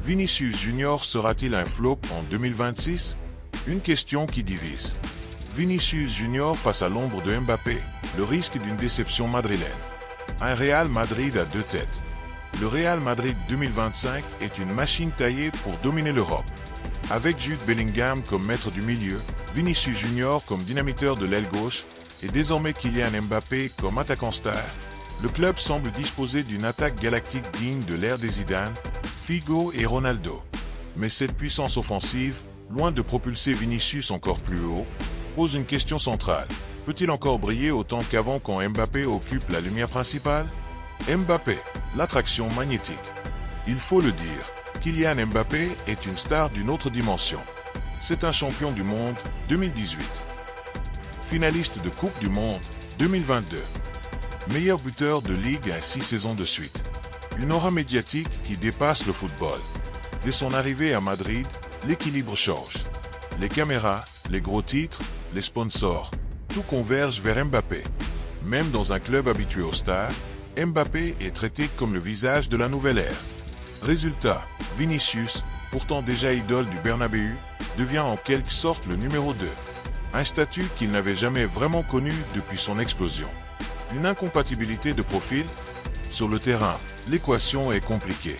Vinicius Junior sera-t-il un flop en 2026? Une question qui divise. Vinicius Junior face à l'ombre de Mbappé, le risque d'une déception madrilène. Un Real Madrid à deux têtes. Le Real Madrid 2025 est une machine taillée pour dominer l'Europe. Avec Jude Bellingham comme maître du milieu, Vinicius Junior comme dynamiteur de l'aile gauche et désormais Kylian Mbappé comme attaquant star, le club semble disposer d'une attaque galactique digne de l'ère des Zidane, Figo et Ronaldo. Mais cette puissance offensive, loin de propulser Vinicius encore plus haut, pose une question centrale. Peut-il encore briller autant qu'avant quand Mbappé occupe la lumière principale? Mbappé, l'attraction magnétique. Il faut le dire, Kylian Mbappé est une star d'une autre dimension. C'est un champion du monde 2018. Finaliste de Coupe du Monde 2022. Meilleur buteur de Ligue 1 6 saisons de suite. Une aura médiatique qui dépasse le football. Dès son arrivée à Madrid, l'équilibre change. Les caméras, les gros titres, les sponsors, tout converge vers Mbappé. Même dans un club habitué aux stars, Mbappé est traité comme le visage de la nouvelle ère. Résultat, Vinicius, pourtant déjà idole du Bernabéu, devient en quelque sorte le numéro 2. Un statut qu'il n'avait jamais vraiment connu depuis son explosion. Une incompatibilité de profil? Sur le terrain, l'équation est compliquée.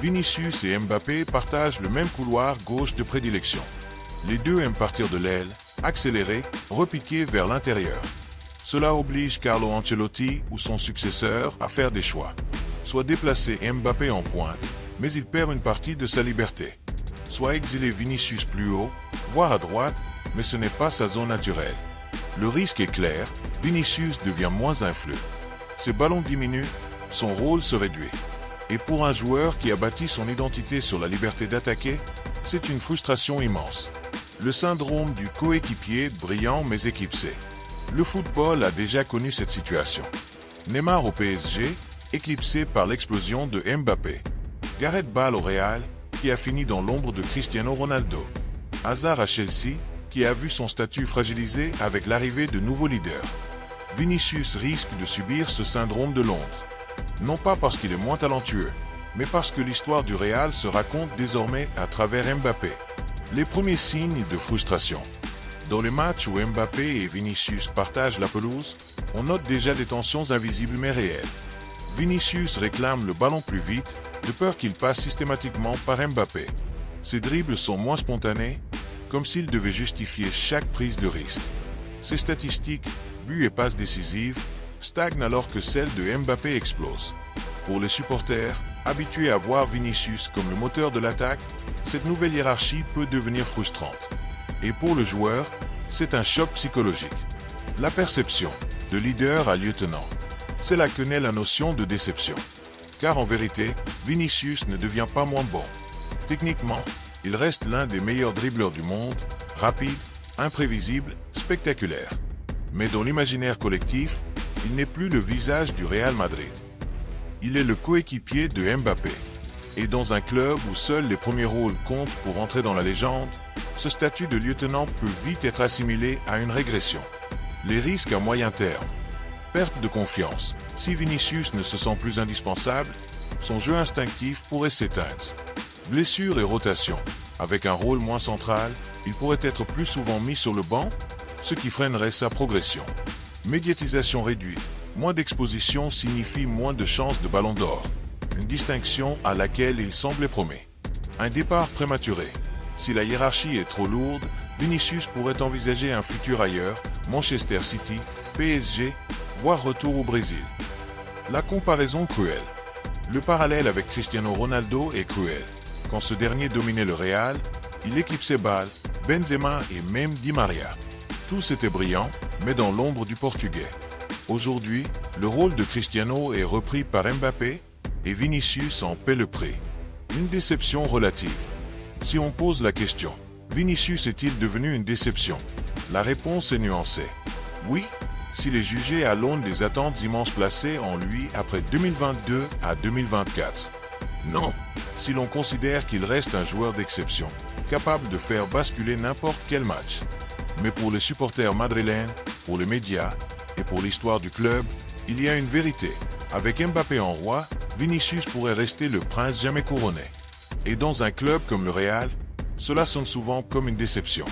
Vinicius et Mbappé partagent le même couloir gauche de prédilection. Les deux aiment partir de l'aile, accélérer, repiquer vers l'intérieur. Cela oblige Carlo Ancelotti ou son successeur à faire des choix. Soit déplacer Mbappé en pointe, mais il perd une partie de sa liberté. Soit exiler Vinicius plus haut, voire à droite, mais ce n'est pas sa zone naturelle. Le risque est clair, Vinicius devient moins influent. Ses ballons diminuent, son rôle se réduit. Et pour un joueur qui a bâti son identité sur la liberté d'attaquer, c'est une frustration immense. Le syndrome du coéquipier brillant mais éclipsé. Le football a déjà connu cette situation. Neymar au PSG, éclipsé par l'explosion de Mbappé. Gareth Bale au Real, qui a fini dans l'ombre de Cristiano Ronaldo. Hazard à Chelsea, qui a vu son statut fragilisé avec l'arrivée de nouveaux leaders. Vinicius risque de subir ce syndrome de Londres. Non pas parce qu'il est moins talentueux, mais parce que l'histoire du Real se raconte désormais à travers Mbappé. Les premiers signes de frustration. Dans les matchs où Mbappé et Vinicius partagent la pelouse, on note déjà des tensions invisibles mais réelles. Vinicius réclame le ballon plus vite, de peur qu'il passe systématiquement par Mbappé. Ses dribbles sont moins spontanés, comme s'il devait justifier chaque prise de risque. Ses statistiques, buts et passes décisives, stagnent alors que celles de Mbappé explosent. Pour les supporters, habitués à voir Vinicius comme le moteur de l'attaque, cette nouvelle hiérarchie peut devenir frustrante. Et pour le joueur, c'est un choc psychologique. La perception, de leader à lieutenant, c'est là que naît la notion de déception. Car en vérité, Vinicius ne devient pas moins bon. Techniquement, il reste l'un des meilleurs dribbleurs du monde, rapide, imprévisible, spectaculaire. Mais dans l'imaginaire collectif, il n'est plus le visage du Real Madrid. Il est le coéquipier de Mbappé. Et dans un club où seuls les premiers rôles comptent pour entrer dans la légende, ce statut de lieutenant peut vite être assimilé à une régression. Les risques à moyen terme. Perte de confiance. Si Vinicius ne se sent plus indispensable, son jeu instinctif pourrait s'éteindre. Blessure et rotation. Avec un rôle moins central, il pourrait être plus souvent mis sur le banc, ce qui freinerait sa progression. Médiatisation réduite. Moins d'exposition signifie moins de chances de ballon d'or. Une distinction à laquelle il semblait promet. Un départ prématuré. Si la hiérarchie est trop lourde, Vinicius pourrait envisager un futur ailleurs, Manchester City, PSG, voire retour au Brésil. La comparaison cruelle. Le parallèle avec Cristiano Ronaldo est cruel. Quand ce dernier dominait le Real, il éclipsait Bale, Benzema et même Di Maria. Tous étaient brillants, mais dans l'ombre du Portugais. Aujourd'hui, le rôle de Cristiano est repris par Mbappé, et Vinicius en paie le prix. Une déception relative. Si on pose la question, Vinicius est-il devenu une déception? La réponse est nuancée. Oui, s'il est jugé à l'aune des attentes immenses placées en lui après 2022 à 2024. Non, si l'on considère qu'il reste un joueur d'exception, capable de faire basculer n'importe quel match. Mais pour les supporters madrilènes, pour les médias et pour l'histoire du club, il y a une vérité. Avec Mbappé en roi, Vinicius pourrait rester le prince jamais couronné. Et dans un club comme le Real, cela sonne souvent comme une déception.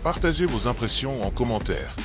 Partagez vos impressions en commentaire.